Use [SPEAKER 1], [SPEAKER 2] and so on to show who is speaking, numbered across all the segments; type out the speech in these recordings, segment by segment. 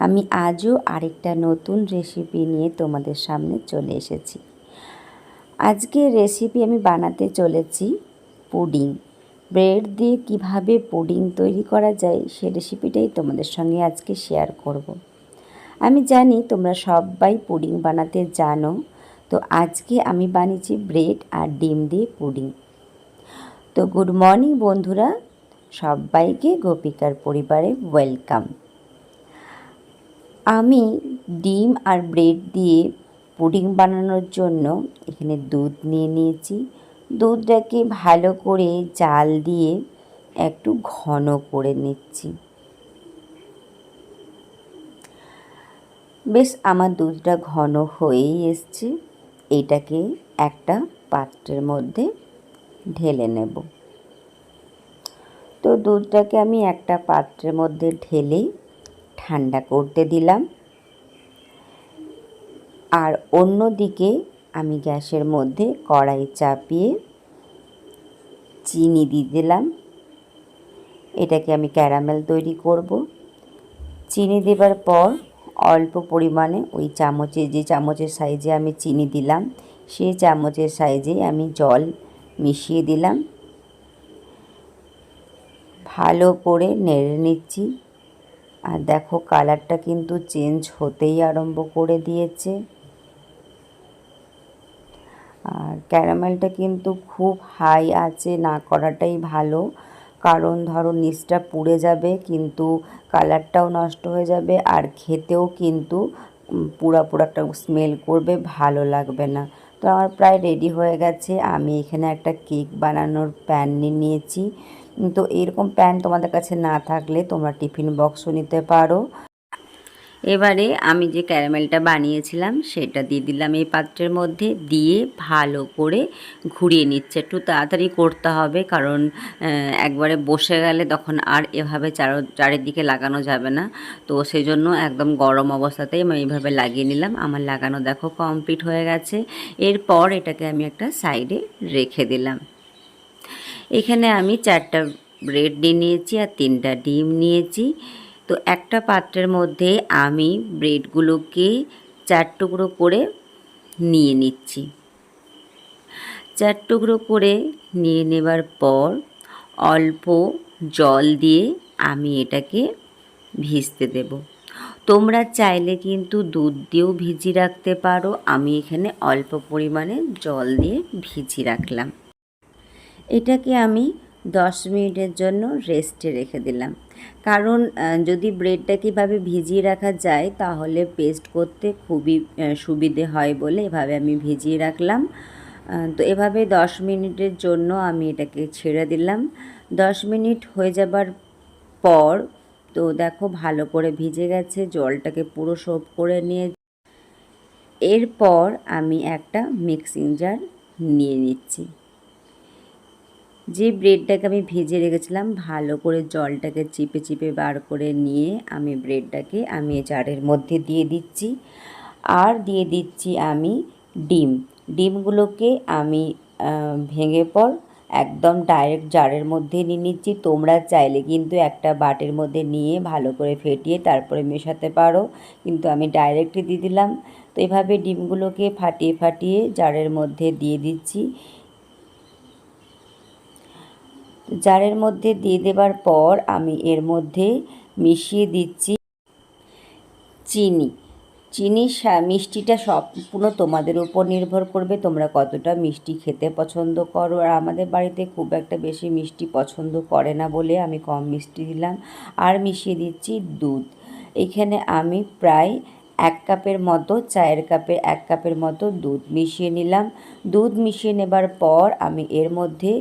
[SPEAKER 1] আমি আজও আরেকটা নতুন রেসিপি নিয়ে তোমাদের সামনে চলে এসেছি। আজকের রেসিপি আমি বানাতে চলেছি পুডিং। ব্রেড দিয়ে কিভাবে পুডিং তৈরি করা যায় সে রেসিপিটাই তোমাদের সঙ্গে আজকে শেয়ার করব। আমি জানি তোমরা সবাই পুডিং বানাতে জানো, তো আজকে আমি বানিয়েছি ব্রেড আর ডিম দিয়ে পুডিং। তো গুড মর্নিং বন্ধুরা, সবাইকে গোপিকার পরিবারে ওয়েলকাম। আমি ডিম আর ব্রেড দিয়ে পুডিং বানানোর জন্য এখানে দুধ নিয়ে নিয়েছি। দুধটাকে ভালো করে জাল দিয়ে একটু ঘন করে নিচ্ছি। বেশ আমার দুধটা ঘন হয়েই এসছে। এটাকে একটা পাত্রের মধ্যে ঢেলে নেব। তো দুধটাকে আমি একটা পাত্রের মধ্যে ঢেলে ঠান্ডা করতে দিলাম। আর অন্যদিকে আমি গ্যাসের মধ্যে কড়াই চাপিয়ে চিনি দিয়ে দিলাম। এটাকে আমি ক্যারামেল তৈরি করব। চিনি দেবার পর অল্প পরিমাণে ওই যে চামচের সাইজে আমি চিনি দিলাম, সেই চামচের সাইজে আমি জল মিশিয়ে দিলাম। ভালো করে নেড়ে নিচ্ছি। আর দেখো কালারটা কিন্তু চেঞ্জ হতেই আরম্ভ করে দিয়েছে। আর ক্যারামেলটা কিন্তু খুব হাই আঁচে না করাটাই ভালো, কারণ ধরো নিচটা পুড়ে যাবে কিন্তু কালারটাও নষ্ট হয়ে যাবে, আর খেতেও কিন্তু পুরা একটা স্মেল করবে, ভালো লাগবে না। তো আমার প্রায় রেডি হয়ে গেছে। আমি এখানে একটা কেক বানানোর প্যান নিয়েছি। তো এরকম প্যান তোমাদের কাছে না থাকলে তোমরা টিফিন বক্সও নিতে পারো। এবারে আমি যে ক্যারামেলটা বানিয়েছিলাম সেটা দিয়ে দিলাম এই পাত্রের মধ্যে, দিয়ে ভালো করে ঘুরিয়ে নিচ্ছে। একটু তাড়াতাড়ি করতে হবে, কারণ একবারে বসে গেলে তখন আর এভাবে চারিদিকে লাগানো যাবে না। তো সেই জন্য একদম গরম অবস্থাতেই আমি এইভাবে লাগিয়ে নিলাম। আমার লাগানো দেখো কমপ্লিট হয়ে গেছে। এরপর এটাকে আমি একটা সাইডে রেখে দিলাম। এখানে আমি 4টা ব্রেড নিয়েছি আর 3টা ডিম নিয়েছি। তো একটা পাত্রের মধ্যে আমি ব্রেডগুলোকে 4 টুকরো করে নিয়ে নিচ্ছি। 4 টুকরো করে নিয়ে নেবার পর অল্প জল দিয়ে আমি এটাকে ভিজতে দেব। তোমরা চাইলে কিন্তু দুধ দিয়েও ভিজিয়ে রাখতে পারো। আমি এখানে অল্প পরিমাণে জল দিয়ে ভিজিয়ে রাখলাম। এটাকে আমি 10 মিনিটের জন্য রেস্টে রেখে দিলাম, কারণ যদি ব্রেডটা কীভাবে ভিজিয়ে রাখা যায় তাহলে পেস্ট করতে খুবই সুবিধে হয় বলে এভাবে আমি ভিজিয়ে রাখলাম। তো এভাবে 10 মিনিটের জন্য আমি এটাকে ছেড়ে দিলাম। 10 মিনিট হয়ে যাবার পর তো দেখো ভালো করে ভিজে গেছে, জলটাকে পুরো সোপ করে নিয়ে এরপর আমি একটা মিক্সিং জার নিয়ে নিচ্ছি। যে ব্রেডটাকে আমি ভেজে রেখেছিলাম ভালো করে জলটাকে চিপে বার করে নিয়ে আমি ব্রেডটাকে আমি জারের মধ্যে দিয়ে দিচ্ছি। আর দিয়ে দিচ্ছি আমি ডিমগুলোকে আমি ভেঙে পর একদম ডাইরেক্ট জারের মধ্যে নিয়ে নিচ্ছি। তোমরা চাইলে কিন্তু একটা বাটির মধ্যে নিয়ে ভালো করে ফেটিয়ে তারপরে মেশাতে পারো, কিন্তু আমি ডাইরেক্টই দিয়ে দিলাম। তো এভাবে ডিমগুলোকে ফাটিয়ে জারের মধ্যে দিয়ে দিচ্ছি। জারের মধ্যে দিয়ে দেবার পর আমি এর মধ্যে মিশিয়ে দিচ্ছি চিনি। মিষ্টিটা সম্পূর্ণ তোমাদের উপর নির্ভর করবে, তোমরা কতটা মিষ্টি খেতে পছন্দ করো। আর আমাদের বাড়িতে খুব একটা বেশি মিষ্টি পছন্দ করে না বলে আমি কম মিষ্টি দিলাম। আর মিশিয়ে দিচ্ছি দুধ। এখানে আমি প্রায় 1 কাপের মতো, চায়ের কাপে 1 কাপের মতো দুধ মিশিয়ে নিলাম। দুধ মিশিয়ে নেবার পর আমি এর মধ্যে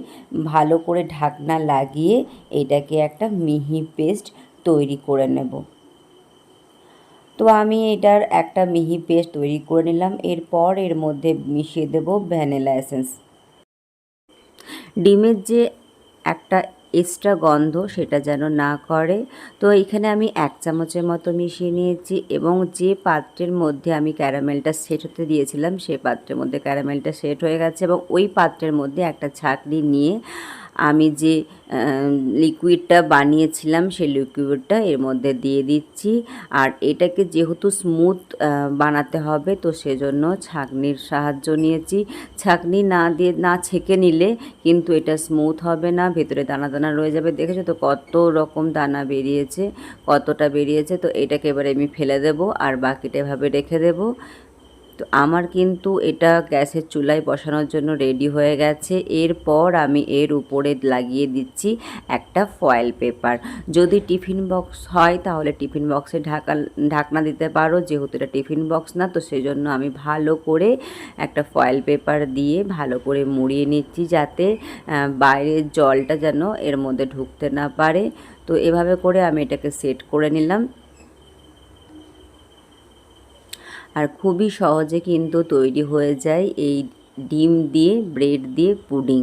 [SPEAKER 1] ভালো করে ঢাকনা লাগিয়ে এটাকে একটা মিহি পেস্ট তৈরি করে নেব। তো আমি এটার একটা মিহি পেস্ট তৈরি করে নিলাম। এরপর এর মধ্যে মিশিয়ে দেব ভ্যানিলা এসেন্স। ডিমের যে একটা এক্সট্রা গন্ধ সেটা যেন না করে। তো এখানে আমি 1 চামচের মতো মিশিয়ে নিয়েছি, এবং যে পাত্রের মধ্যে আমি ক্যারামেলটা সেট হতে দিয়েছিলাম সেই পাত্রের মধ্যে ক্যারামেলটা সেট হয়ে গেছে। এবং ওই পাত্রের মধ্যে একটা ছাঁকনি নিয়ে আমি যে লিকুইডটা বানিয়েছিলাম সেই লিকুইডটা এর মধ্যে দিয়ে দিচ্ছি। আর এটাকে যেহেতু স্মুথ বানাতে হবে, তো সেজন্য ছাঁকনির সাহায্য নিয়েছি। ছাঁকনি না ছেঁকে নিলে কিন্তু এটা স্মুথ হবে না, ভেতরে দানা দানা রয়ে যাবে। দেখেছো তো কত রকম দানা বেরিয়েছে, কতটা বেরিয়েছে। তো এটাকে এবারে আমি ফেলে দেব আর বাকিটা এভাবে রেখে দেব। তো আমার কিন্তু এটা গ্যাসের চুলায় বসানোর জন্য রেডি হয়ে গেছে। এরপর আমি এর উপরে লাগিয়ে দিচ্ছি একটা ফয়েল পেপার। যদি টিফিন বক্স হয় তাহলে টিফিন বক্সে ঢাকনা দিতে পারো, যেহেতু এটা টিফিন বক্স না, তো সেই জন্য আমি ভালো করে একটা ফয়েল পেপার দিয়ে ভালো করে মুড়িয়ে নিচ্ছি, যাতে বাইরের জলটা যেন এর মধ্যে ঢুকতে না পারে। তো এভাবে করে আমি এটাকে সেট করে নিলাম। আর খুবই সহজে কিন্তু তৈরি হয়ে যায় এই ডিম দিয়ে ব্রেড দিয়ে পুডিং।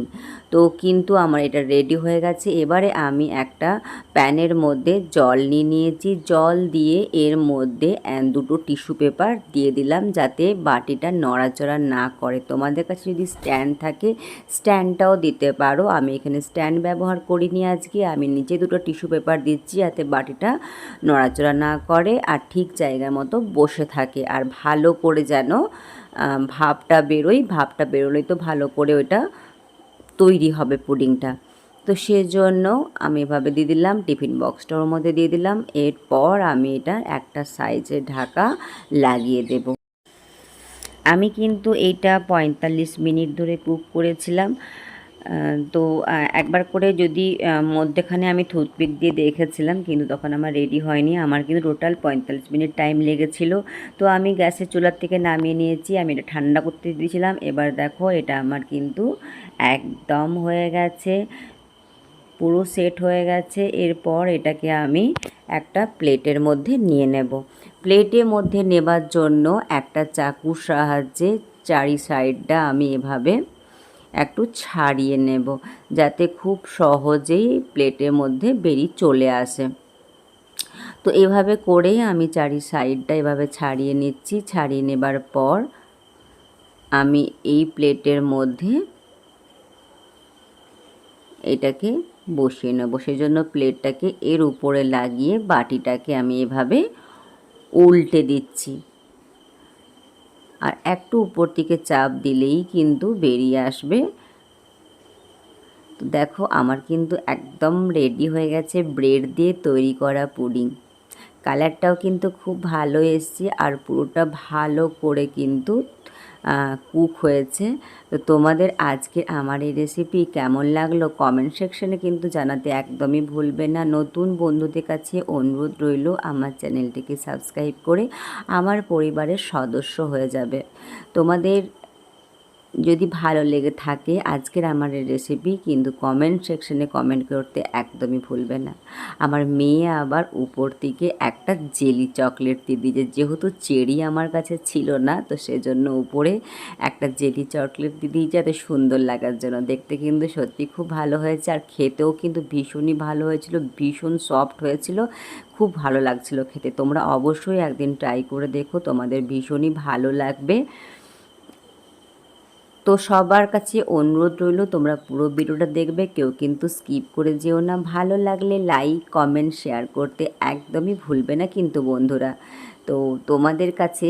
[SPEAKER 1] তো কিন্তু আমার এটা রেডি হয়ে গেছে। এবারে আমি একটা প্যানের মধ্যে জল নিয়েছি, জল দিয়ে এর মধ্যে দুটো টিস্যু পেপার দিয়ে দিলাম, যাতে বাটিটা নড়াচড়া না করে। তোমাদের কাছে যদি স্ট্যান্ড থাকে স্ট্যান্ডটাও দিতে পারো। আমি এখানে স্ট্যান্ড ব্যবহার করিনি আজকে, আমি নিচে দুটো টিস্যু পেপার দিচ্ছি যাতে বাটিটা নড়াচড়া না করে আর ঠিক জায়গা মতো বসে থাকে। আর ভালো করে যেন ভাপটা বেরোলেই তো ভালো করে ওটা তৈরি হবে পুডিংটা। তো সেজন্য আমি এভাবে দিয়ে দিলাম, টিফিন বক্সটার মধ্যে দিয়ে দিলাম। এরপর আমি এটা একটা সাইজের ঢাকা লাগিয়ে দেব। আমি কিন্তু এইটা 45 মিনিট ধরে কুক করেছিলাম। তো একবার করে যদি মধ্যেখানে আমি টুথপিক দিয়ে দেখেছিলাম, কিন্তু তখন আমার রেডি হয়নি। আমার কিন্তু টোটাল 45 মিনিট টাইম লেগেছিল। তো আমি গ্যাসের চুলার থেকে নামিয়ে নিয়েছি, আমি এটা ঠান্ডা করতে দিয়েছিলাম। এবার দেখো এটা আমার কিন্তু একদম হয়ে গেছে, পুরো সেট হয়ে গেছে। এরপর এটাকে আমি একটা প্লেটের মধ্যে নিয়ে নেব। প্লেটের মধ্যে নেবার জন্য একটা চাকুর সাহায্যে চারি সাইডটা আমি এভাবে একটু ছাড়িয়ে নেব, যাতে খুব সহজেই প্লেটের মধ্যে বেরিয়ে চলে আসে। তো এভাবে করেই আমি চারি সাইডটা এভাবে ছাড়িয়ে নিচ্ছি। ছাড়িয়ে নেবার পর আমি এই প্লেটের মধ্যে এটাকে বসিয়ে নেব। সেই জন্য প্লেটটাকে এর উপরে লাগিয়ে বাটিটাকে আমি এভাবে উল্টে দিচ্ছি। আর একটু উপর থেকে চাপ দিলেই কিন্তু বেরিয়ে আসবে। তো দেখো আমার কিন্তু একদম রেডি হয়ে গেছে ব্রেড দিয়ে তৈরি করা পুডিং। কালারটাও কিন্তু খুব ভালো এসছে আর পুরোটা ভালো করে কিন্তু কুক হয়েছে। তো তোমাদের আজকে আমার এই রেসিপি কেমন লাগলো কমেন্ট সেকশনে কিন্তু জানাতে একদমই ভুলবে না। নতুন বন্ধুদের কাছে অনুরোধ রইল আমার চ্যানেলটিকে সাবস্ক্রাইব করে আমার পরিবারের সদস্য হয়ে যাবে। তোমাদের যদি ভালো লেগে থাকে আজকের আমার এই রেসিপি, কিন্তু কমেন্ট সেকশনে কমেন্ট করতে একদমই ভুলবে না। আমার মেয়ে আবার উপর থেকে একটা জেলি চকলেট দিয়ে দিয়েছে, যেহেতু চেরি আমার কাছে ছিল না, তো সেজন্য উপরে একটা জেলি চকলেট দিয়ে দিয়েছে যাতে সুন্দর লাগার জন্য। দেখতে কিন্তু সত্যি খুব ভালো হয়েছে আর খেতেও কিন্তু ভীষণই ভালো হয়েছিল, ভীষণ সফট হয়েছিল, খুব ভালো লাগছিল খেতে। তোমরা অবশ্যই একদিন ট্রাই করে দেখো, তোমাদের ভীষণই ভালো লাগবে। তো সবার কাছে অনুরোধ রইল তোমরা পুরো ভিডিওটা দেখবে, কেউ কিন্তু স্কিপ করে যেও না। ভালো লাগলে লাইক কমেন্ট শেয়ার করতে একদমই ভুলবে না কিন্তু বন্ধুরা। তো তোমাদের কাছে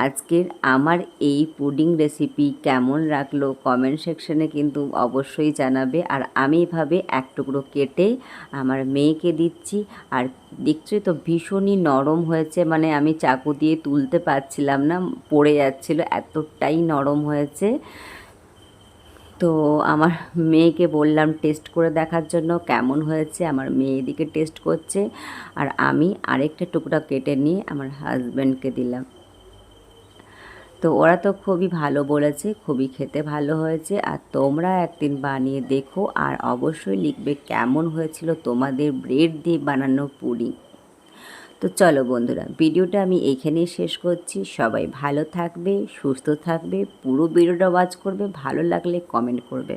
[SPEAKER 1] আজকের আমার এই পুডিং রেসিপি কেমন লাগলো কমেন্ট সেকশনে কিন্তু অবশ্যই জানাবে। আর আমি এভাবে এক টুকরো কেটে আমার মেয়েকে দিচ্ছি। আর দেখছি তো ভীষণই নরম হয়েছে, মানে আমি চাকু দিয়ে তুলতে পারছিলাম না, পড়ে যাচ্ছিল, এতটাই নরম হয়েছে। তো আমার মেয়েকে বললাম টেস্ট করে দেখার জন্য কেমন হয়েছে। আমার মেয়ে এদিকে টেস্ট করছে আর আমি আরেকটা টুকরা কেটে নিয়ে আমার হাজব্যান্ডকে দিলাম। তো ওরা তো খুবই ভালো বলেছে, খুবই খেতে ভালো হয়েছে। আর তোমরা একদিন বানিয়ে দেখো আর অবশ্যই লিখবে কেমন হয়েছিল তোমাদের ব্রেড দিয়ে বানানো পুডিং। তো চলো বন্ধুরা, ভিডিওটা আমি এইখানেই শেষ করছি। সবাই ভালো থাকবে, সুস্থ থাকবে, পুরো ভিডিওটা ওয়াচ করবে, ভালো লাগলে কমেন্ট করবে।